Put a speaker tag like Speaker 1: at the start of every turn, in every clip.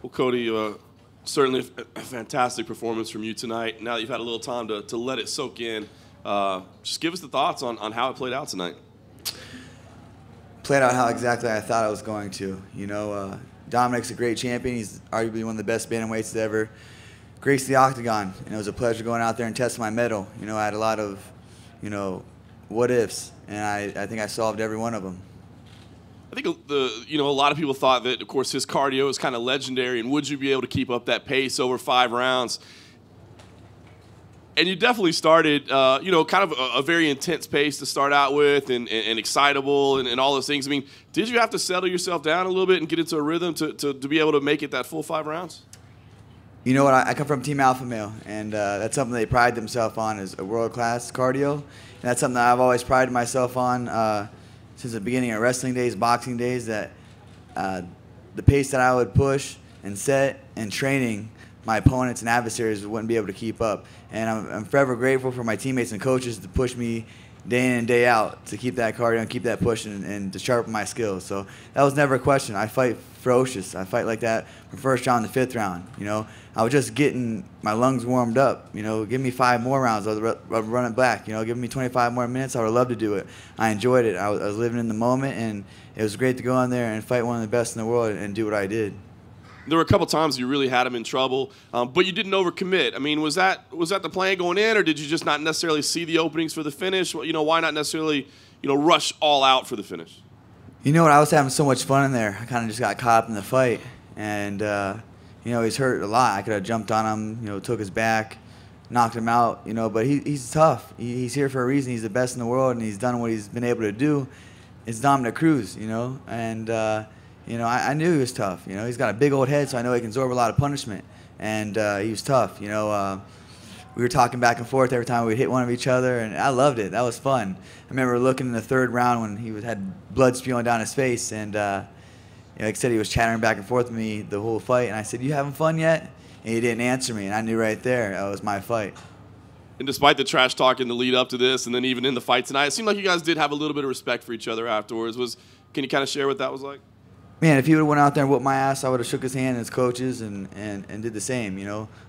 Speaker 1: Well, Cody, certainly a fantastic performance from you tonight. Now that you've had a little time to let it soak in, just give us the thoughts on how it played out tonight.
Speaker 2: Played out how exactly I thought I was going to. Dominic's a great champion. He's arguably one of the best bantamweights to ever grace the octagon. And it was a pleasure going out there and testing my mettle. I had a lot of, what ifs, and I think I solved every one of them.
Speaker 1: I think a lot of people thought that, of course, his cardio is kind of legendary, and would you be able to keep up that pace over 5 rounds? And you definitely started, kind of a very intense pace to start out with, and excitable, and all those things. I mean, did you have to settle yourself down a little bit and get into a rhythm to be able to make it that full 5 rounds?
Speaker 2: You know what? I come from Team Alpha Male, and that's something they pride themselves on, is a world-class cardio. And that's something that I've always prided myself on since the beginning of wrestling days, boxing days, that the pace that I would push and set and training, my opponents and adversaries wouldn't be able to keep up. And I'm forever grateful for my teammates and coaches to push me day in and day out to keep that cardio and keep that pushing and to sharpen my skills. So that was never a question. I fight ferocious. I fight like that from first round to 5th round. I was just getting my lungs warmed up. Give me 5 more rounds, I would run it back. Give me 25 more minutes, I would love to do it. I enjoyed it. I was living in the moment, and it was great to go in there and fight one of the best in the world and do what I did.
Speaker 1: There were a couple times you really had him in trouble, but you didn't overcommit. I mean, was that the plan going in, or did you just not necessarily see the openings for the finish? Why not necessarily, rush all out for the finish?
Speaker 2: You know what? I was having so much fun in there. I kind of just got caught up in the fight, and he's hurt a lot. I could have jumped on him, took his back, knocked him out, but he's tough. He's here for a reason. He's the best in the world, and he's done what he's been able to do. It's Dominic Cruz, and I knew he was tough. He's got a big old head, so I know he can absorb a lot of punishment. And he was tough. We were talking back and forth every time we'd hit one of each other, and I loved it. That was fun. I remember looking in the 3rd round when he had blood spewing down his face, and like I said, he was chattering back and forth with me the whole fight. And I said, "You having fun yet?" And he didn't answer me, and I knew right there that was my fight.
Speaker 1: And despite the trash talk in the lead up to this, and then even in the fight tonight, it seemed like you guys did have a little bit of respect for each other afterwards. Can you kind of share what that was like?
Speaker 2: Man, if he would have went out there and whooped my ass, I would have shook his hand as coaches and did the same,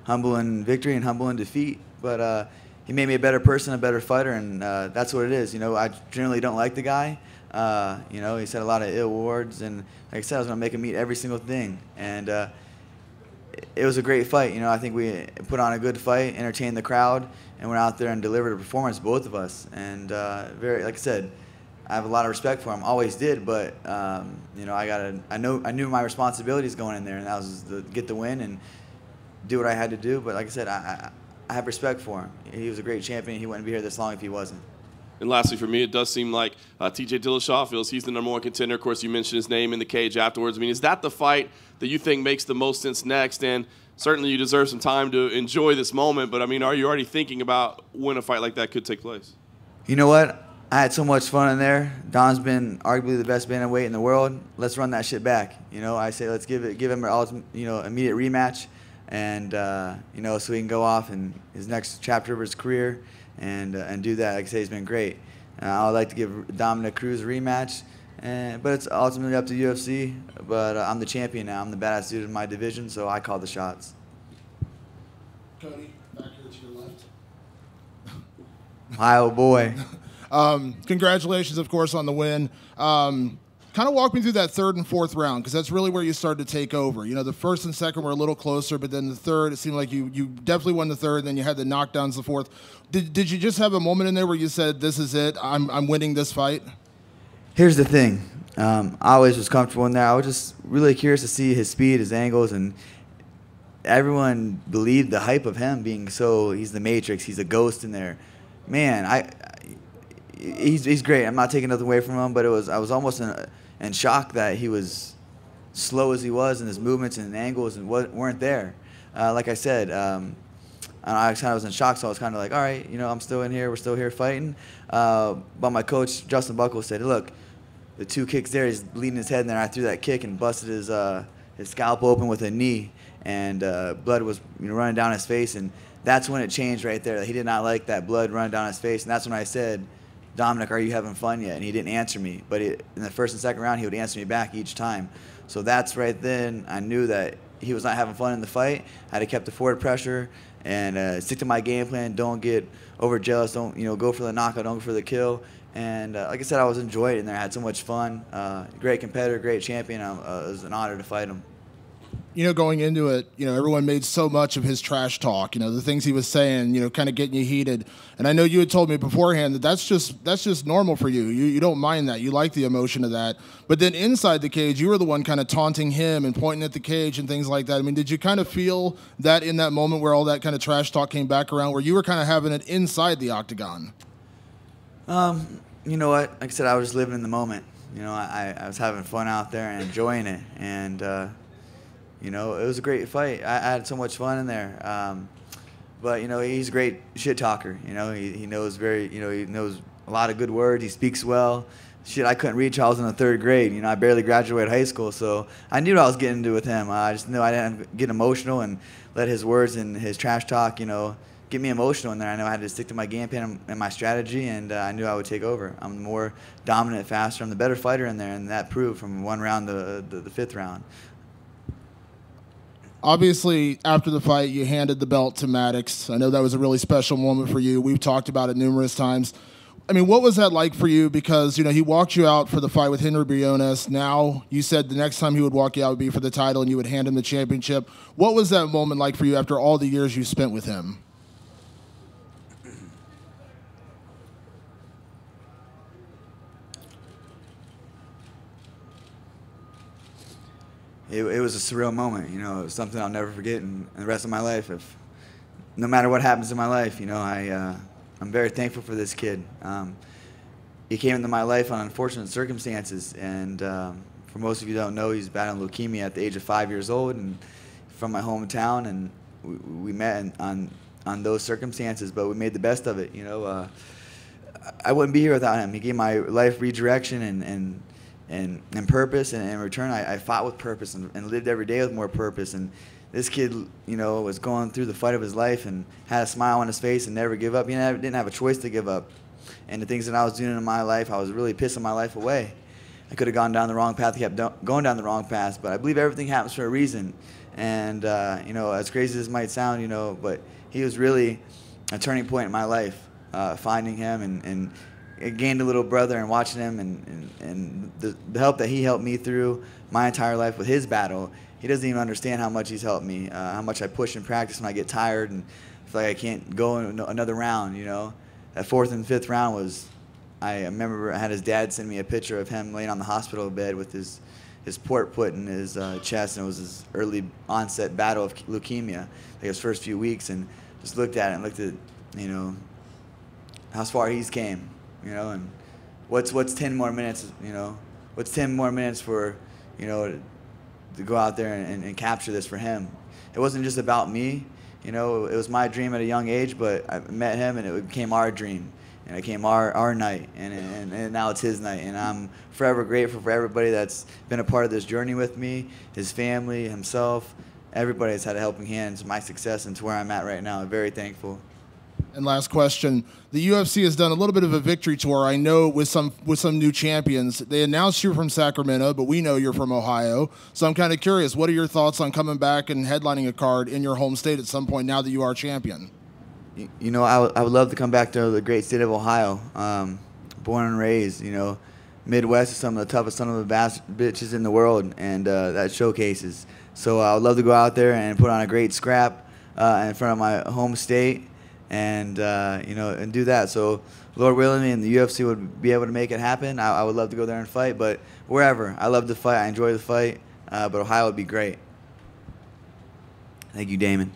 Speaker 2: humble in victory and humble in defeat. But he made me a better person, a better fighter, and that's what it is. I generally don't like the guy. He said a lot of ill words, and like I said, I was going to make him eat every single thing. And it was a great fight. I think we put on a good fight, entertained the crowd, and went out there and delivered a performance, both of us. And like I said, I have a lot of respect for him, always did, but I knew my responsibilities going in there, and that was to get the win and do what I had to do. But like I said, I have respect for him. He was a great champion. He wouldn't be here this long if he wasn't.
Speaker 1: And lastly, for me, it does seem like T.J. Dillashaw feels he's the #1 contender. Of course, you mentioned his name in the cage afterwards. I mean, is that the fight that you think makes the most sense next? And certainly you deserve some time to enjoy this moment, but I mean, are you already thinking about when a fight like that could take place?
Speaker 2: You know what? I had so much fun in there. Don's been arguably the best bantamweight in the world. Let's run that shit back. I say let's give him an immediate rematch, and so he can go off in his next chapter of his career and do that. Like I say, he's been great. I would like to give Dominic Cruz a rematch, but it's ultimately up to UFC. But I'm the champion now. I'm the badass dude in my division, so I call the shots.
Speaker 3: Cody, back here to your left.
Speaker 2: Hi, oh boy.
Speaker 3: Congratulations, of course, on the win. Kind of walk me through that 3rd and 4th round, because that's really where you started to take over. The 1st and 2nd were a little closer, but then the 3rd, it seemed like you definitely won the 3rd, then you had the knockdowns the 4th. Did you just have a moment in there where you said, this is it, I'm winning this fight? Here's
Speaker 2: the thing. I always was comfortable in there. I was just really curious to see his speed, his angles, and everyone believed the hype of him being he's the Matrix, he's a ghost in there. Man, he's great. I'm not taking nothing away from him, but I was almost in shock that he was slow as he was, and his movements and angles weren't there. Like I said, I kind of was in shock, so I was kind of like, all right, I'm still in here. We're still here fighting. But my coach, Justin Buckle, said, look, the 2 kicks there, he's leading his head in there. I threw that kick and busted his scalp open with a knee, and blood was running down his face, and that's when it changed right there. He did not like that blood running down his face, and that's when I said, Dominic, are you having fun yet? And he didn't answer me. But in the 1st and 2nd round, he would answer me back each time. So that's right then I knew that he was not having fun in the fight, I had to keep the forward pressure and stick to my game plan. Don't get overjealous. Don't go for the knockout. Don't go for the kill. And like I said, I was enjoying it in there. I had so much fun. Great competitor, great champion. It was an honor to fight him.
Speaker 3: Going into it, everyone made so much of his trash talk, the things he was saying, kind of getting you heated. And I know you had told me beforehand that that's just normal for you. You don't mind that. You like the emotion of that. But then inside the cage, you were the one kind of taunting him and pointing at the cage and things like that. I mean, did you kind of feel that in that moment where all that kind of trash talk came back around, where you were kind of having it inside the octagon?
Speaker 2: You know what? Like I said, I was just living in the moment. I was having fun out there and enjoying it. And, it was a great fight. I had so much fun in there. But he's a great shit talker. He knows he knows a lot of good words. He speaks well. Shit, I couldn't reach. I was in the 3rd grade. I barely graduated high school, so I knew what I was getting into with him. I just knew I didn't get emotional and let his words and his trash talk, get me emotional in there. I know I had to stick to my game plan and my strategy, and I knew I would take over. I'm the more dominant, faster. I'm the better fighter in there, and that proved from 1 round to the 5th round.
Speaker 3: Obviously, after the fight, you handed the belt to Maddox. I know that was a really special moment for you. We've talked about it numerous times. I mean, what was that like for you? Because, he walked you out for the fight with Henry Briones. Now, you said the next time he would walk you out would be for the title and you would hand him the championship. What was that moment like for you after all the years you spent with him?
Speaker 2: It was a surreal moment. It was something I'll never forget in the rest of my life. No matter what happens in my life, I'm very thankful for this kid. He came into my life on unfortunate circumstances, and for most of you who don't know, he's battling leukemia at the age of 5 years old, and from my hometown, and we met on those circumstances, but we made the best of it. I wouldn't be here without him. He gave my life redirection and purpose, and in return, I fought with purpose and lived every day with more purpose. And this kid, was going through the fight of his life and had a smile on his face and never give up. He didn't have a choice to give up. And the things that I was doing in my life, I was really pissing my life away. I could have gone down the wrong path, kept going down the wrong path, but I believe everything happens for a reason. And, as crazy as it might sound, but he was really a turning point in my life, finding him and I gained a little brother and watching him and the help that he helped me through my entire life with his battle. He doesn't even understand how much he's helped me, how much I push in practice when I get tired and feel like I can't go another round, That 4th and 5th round was, I remember I had his dad send me a picture of him laying on the hospital bed with his port put in his chest, and it was his early onset battle of leukemia, like his first few weeks, and just looked at it and looked at, how far he's came. And what's 10 more minutes, what's 10 more minutes for, to go out there and capture this for him. It wasn't just about me, it was my dream at a young age, but I met him and it became our dream. And it became our night, and now it's his night. And I'm forever grateful for everybody that's been a part of this journey with me, his family, himself, everybody that's had a helping hand to my success and to where I'm at right now. I'm very thankful.
Speaker 3: And last question, the UFC has done a little bit of a victory tour, I know, with some new champions. They announced you're from Sacramento, but we know you're from Ohio. So I'm kind of curious, what are your thoughts on coming back and headlining a card in your home state at some point now that you are champion?
Speaker 2: I would love to come back to the great state of Ohio. Born and raised, Midwest is some of the toughest son of a bitches in the world, and that showcases. So I would love to go out there and put on a great scrap in front of my home state. And and do that. So, Lord willing, and the UFC would be able to make it happen. I would love to go there and fight, but wherever. I love to fight. I enjoy the fight, but Ohio would be great. Thank you, Damon.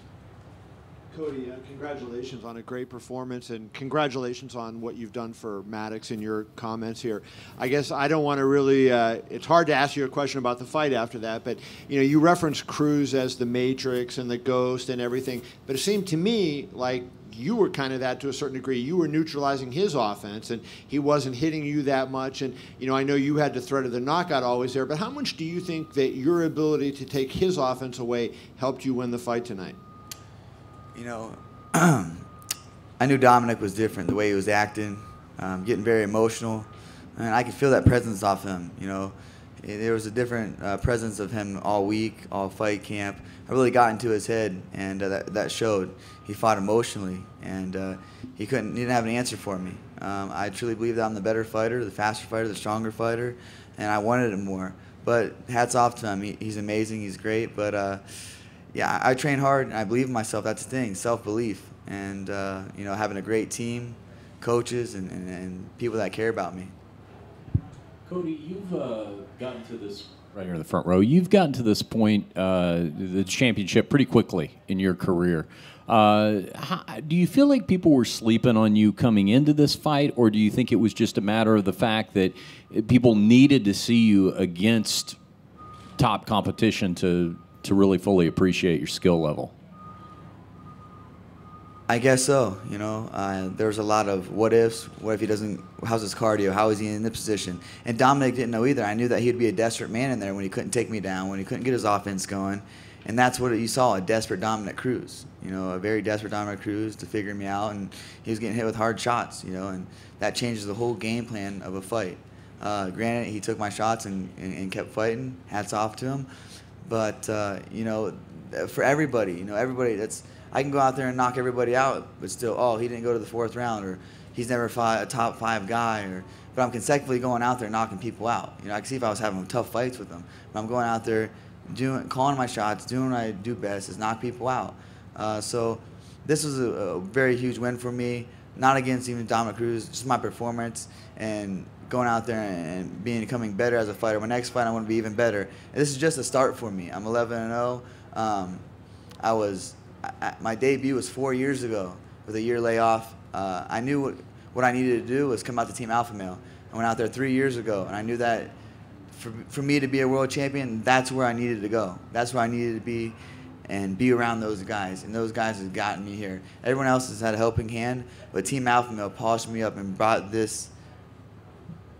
Speaker 4: Cody, congratulations on a great performance, and congratulations on what you've done for Maddox in your comments here. I guess I don't want to really, it's hard to ask you a question about the fight after that, but you referenced Cruz as the Matrix and the Ghost and everything, but it seemed to me like you were kind of that to a certain degree. You were neutralizing his offense, and he wasn't hitting you that much. And, I know you had the threat of the knockout always there, but how much do you think that your ability to take his offense away helped you win the fight tonight?
Speaker 2: I knew Dominic was different, the way he was acting, getting very emotional, and I could feel that presence off him. There was a different presence of him all week, all fight camp. I really got into his head, and that showed. He fought emotionally, and he didn't have an answer for me. I truly believe that I'm the better fighter, the faster fighter, the stronger fighter, and I wanted it more. But hats off to him. He's amazing. He's great. But yeah, I train hard, and I believe in myself. That's the thing, self-belief, and having a great team, coaches, and people that care about me.
Speaker 5: Cody, you've gotten to this right here in the front row. You've gotten to this point, the championship, pretty quickly in your career. Do you feel like people were sleeping on you coming into this fight, or do you think it was just a matter of the fact that people needed to see you against top competition to really fully appreciate your skill level?
Speaker 2: I guess so. There's a lot of what ifs. What if he doesn't? How's his cardio? How is he in the position? And Dominic didn't know either. I knew that he'd be a desperate man in there when he couldn't take me down, when he couldn't get his offense going. And that's what you saw, a desperate Dominic Cruz. A very desperate Dominic Cruz to figure me out. And he was getting hit with hard shots, and that changes the whole game plan of a fight. Granted, he took my shots and kept fighting. Hats off to him. But, for everybody, everybody I can go out there and knock everybody out, but still, he didn't go to the 4th round, or he's never fought a top 5 guy, but I'm consecutively going out there knocking people out. I can see if I was having tough fights with them, but I'm going out there calling my shots, doing what I do best, is knock people out. So this was a very huge win for me, not against even Dominic Cruz, just my performance and going out there and becoming better as a fighter. My next fight, I want to be even better. And this is just a start for me. I'm 11-0. My debut was 4 years ago with a year layoff. I knew what I needed to do was come out to Team Alpha Male. I went out there 3 years ago, and I knew that for me to be a world champion, that's where I needed to go. That's where I needed to be and be around those guys. And those guys have gotten me here. Everyone else has had a helping hand, but Team Alpha Male polished me up and brought this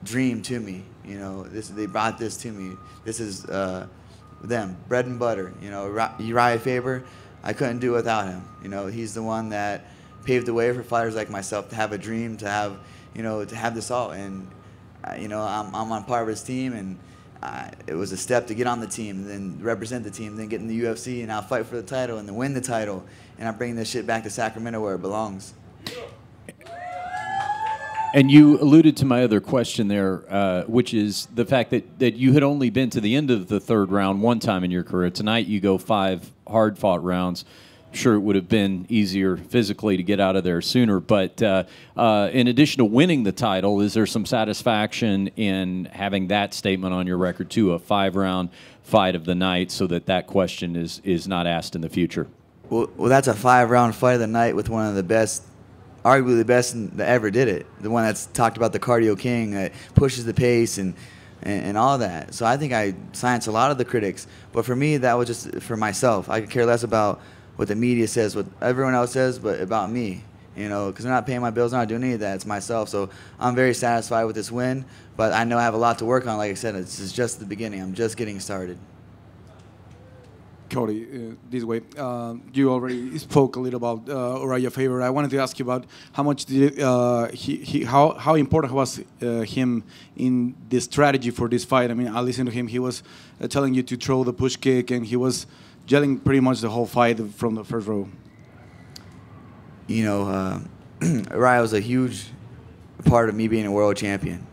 Speaker 2: dream to me. They brought this to me. This is them, bread and butter. Uriah Faber, I couldn't do it without him. He's the one that paved the way for fighters like myself to have a dream, to have this all. And I'm on part of his team, and it was a step to get on the team, then represent the team, then get in the UFC, and now fight for the title and then win the title. And I'm bringing this shit back to Sacramento where it belongs.
Speaker 5: And you alluded to my other question there, which is the fact that you had only been to the end of the 3rd round one time in your career. Tonight you go 5 hard-fought rounds. I'm sure it would have been easier physically to get out of there sooner. But in addition to winning the title, is there some satisfaction in having that statement on your record, too, a 5-round fight of the night, so that question is not asked in the future?
Speaker 2: Well, that's a 5-round fight of the night with one of the best, arguably the best that ever did it. The one that's talked about the cardio king that pushes the pace and all that. So I think I silenced a lot of the critics. But for me, that was just for myself. I could care less about what the media says, what everyone else says, but about me. Because they're not paying my bills, they're not doing any of that. It's myself. So I'm very satisfied with this win. But I know I have a lot to work on. Like I said, this is just the beginning. I'm just getting started.
Speaker 6: Cody, this way. You already spoke a little about Uriah Faber. I wanted to ask you about how much did how important was him in the strategy for this fight. I mean, I listened to him. He was telling you to throw the push kick, and he was gelling pretty much the whole fight from the first row.
Speaker 2: Uriah was a huge part of me being a world champion.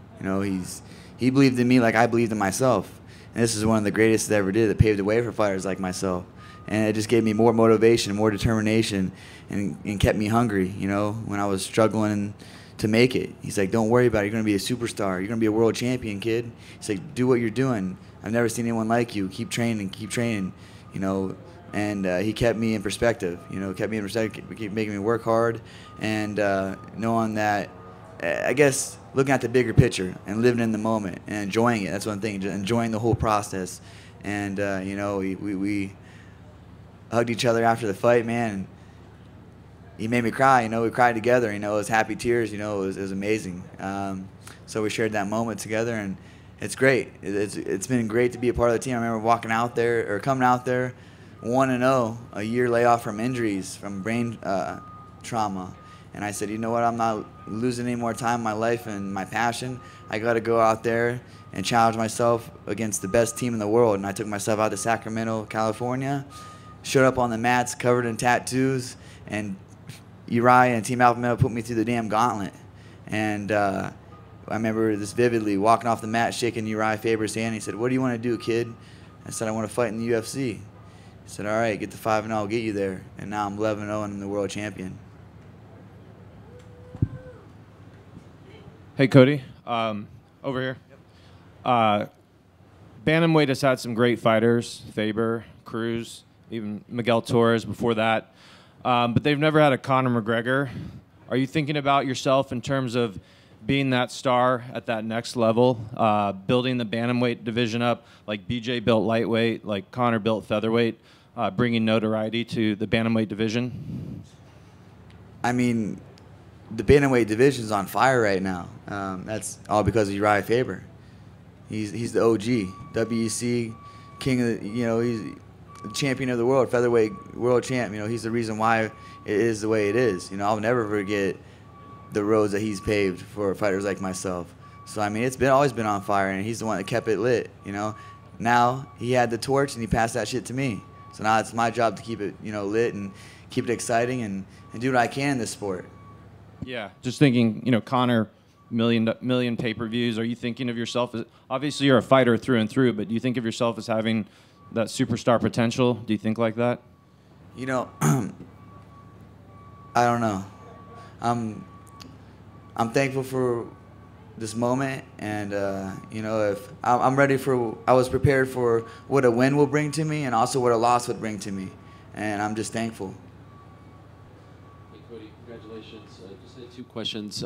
Speaker 2: He believed in me like I believed in myself. And this is one of the greatest that ever did, that paved the way for fighters like myself. And it just gave me more motivation, more determination, and kept me hungry, when I was struggling to make it. He's like, don't worry about it. You're going to be a superstar. You're going to be a world champion, kid. He's like, do what you're doing. I've never seen anyone like you. Keep training, And he kept me in perspective, kept making me work hard. And knowing that, I guess, looking at the bigger picture and living in the moment and enjoying it. That's one thing, just enjoying the whole process. And, we hugged each other after the fight, man. And he made me cry, we cried together, it was happy tears, it was amazing. So we shared that moment together, and it's great. It's been great to be a part of the team. I remember coming out there 1-0, a year layoff from injuries, from brain trauma. And I said, you know what, I'm not losing any more time in my life and my passion. I got to go out there and challenge myself against the best team in the world. And I took myself out to Sacramento, California, showed up on the mats covered in tattoos, and Uriah and Team Alpha Male put me through the damn gauntlet. And I remember this vividly, walking off the mat, shaking Uriah Faber's hand. He said, what do you want to do, kid? I said, I want to fight in the UFC. He said, all right, get to 5-0, I'll get you there. And now I'm 11-0 and I'm the world champion.
Speaker 7: Hey, Cody. Over here. Bantamweight has had some great fighters, Faber, Cruz, even Miguel Torres before that. But they've never had a Conor McGregor. Are you thinking about yourself in terms of being that star at that next level, building the bantamweight division up like BJ built lightweight, like Conor built featherweight, bringing notoriety to the bantamweight division?
Speaker 2: I mean, the bantamweight division's on fire right now. That's all because of Uriah Faber. He's the OG, WEC king of the, he's the champion of the world, featherweight world champ. He's the reason why it is the way it is. I'll never forget the roads that he's paved for fighters like myself. So I mean, it's always been on fire, and he's the one that kept it lit. Now he had the torch and he passed that shit to me. So now it's my job to keep it lit and keep it exciting and do what I can in this sport.
Speaker 7: Yeah, just thinking, Conor, million pay-per-views. Are you thinking of yourself as, obviously you're a fighter through and through, but do you think of yourself as having that superstar potential? Do you think like that?
Speaker 2: I don't know. I'm thankful for this moment, and if I'm ready I was prepared for what a win will bring to me, and also what a loss would bring to me, and I'm just thankful.
Speaker 8: Hey, Cody, congratulations. Just had 2 questions.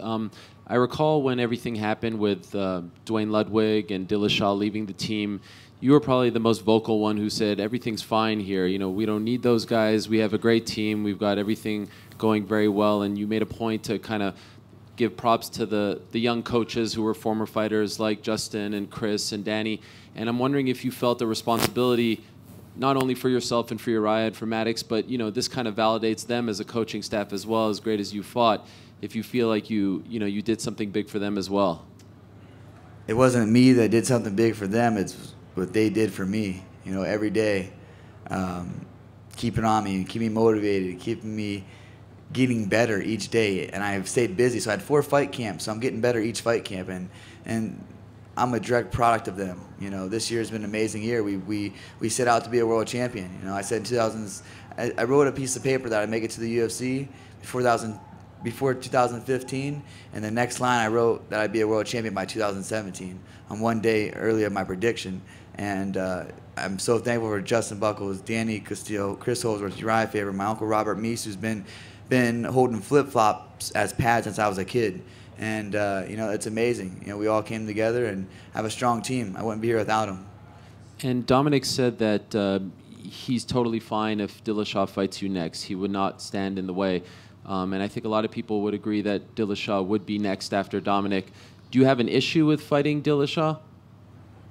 Speaker 8: I recall when everything happened with Dwayne Ludwig and Dillashaw leaving the team, you were probably the most vocal one who said, everything's fine here. We don't need those guys. We have a great team. We've got everything going very well. And you made a point to kind of give props to the young coaches who were former fighters like Justin and Chris and Danny. And I'm wondering if you felt a responsibility not only for yourself and for Uriah and for Maddox, but this kind of validates them as a coaching staff as well, as great as you fought, if you feel like you did something big for them as well.
Speaker 2: It wasn't me that did something big for them. It's what they did for me, every day. Keeping on me, keeping me motivated, keeping me getting better each day. And I've stayed busy. So I had 4 fight camps, so I'm getting better each fight camp. And I'm a direct product of them. This year has been an amazing year. We set out to be a world champion. I said in 2000s, I wrote a piece of paper that I'd make it to the UFC before 2015, and the next line I wrote that I'd be a world champion by 2017. I'm one day early of my prediction, and I'm so thankful for Justin Buckles, Danny Castillo, Chris Holdsworth, Uriah Faber, my uncle Robert Meese, who's been holding flip-flops as pads since I was a kid. And, it's amazing. We all came together and have a strong team. I wouldn't be here without them.
Speaker 8: And Dominic said that he's totally fine if Dillashaw fights you next. He would not stand in the way. And I think a lot of people would agree that Dillashaw would be next after Dominic. Do you have an issue with fighting Dillashaw?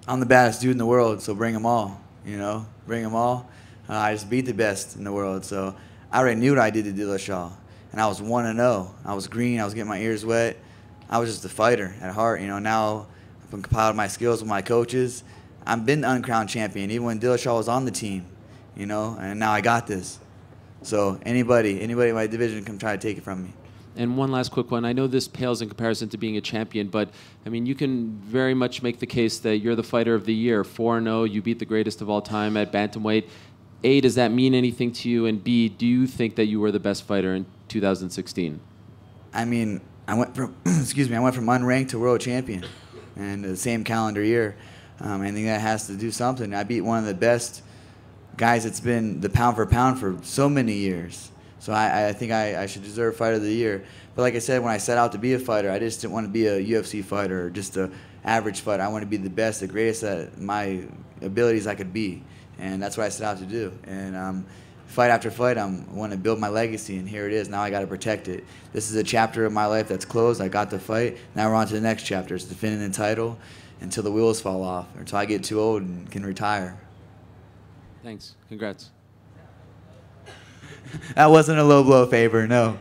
Speaker 2: I'm the baddest dude in the world, so bring them all. Bring them all. I just beat the best in the world, so I already knew what I did to Dillashaw. And I was 1-0. I was green. I was getting my ears wet. I was just a fighter at heart. Now I've compiled my skills with my coaches. I've been the uncrowned champion, even when Dillashaw was on the team, and now I got this. So anybody in my division can try to take it from me.
Speaker 8: And one last quick one. I know this pales in comparison to being a champion, but, I mean, you can very much make the case that you're the fighter of the year. 4-0, you beat the greatest of all time at bantamweight. A, does that mean anything to you? And B, do you think that you were the best fighter in 2016?
Speaker 2: I mean, I went from unranked to world champion, and the same calendar year. I think that has to do something. I beat one of the best guys that's been the pound for pound for so many years. So I think I should deserve Fighter of the Year. But like I said, when I set out to be a fighter, I just didn't want to be a UFC fighter or just an average fighter. I want to be the best, the greatest at my abilities I could be. And that's what I set out to do. And fight after fight, I want to build my legacy, and here it is. Now I got to protect it. This is a chapter of my life that's closed. I got the fight. Now we're on to the next chapter. It's defending the title until the wheels fall off, or until I get too old and can retire.
Speaker 8: Thanks. Congrats.
Speaker 2: That wasn't a low blow favor, no.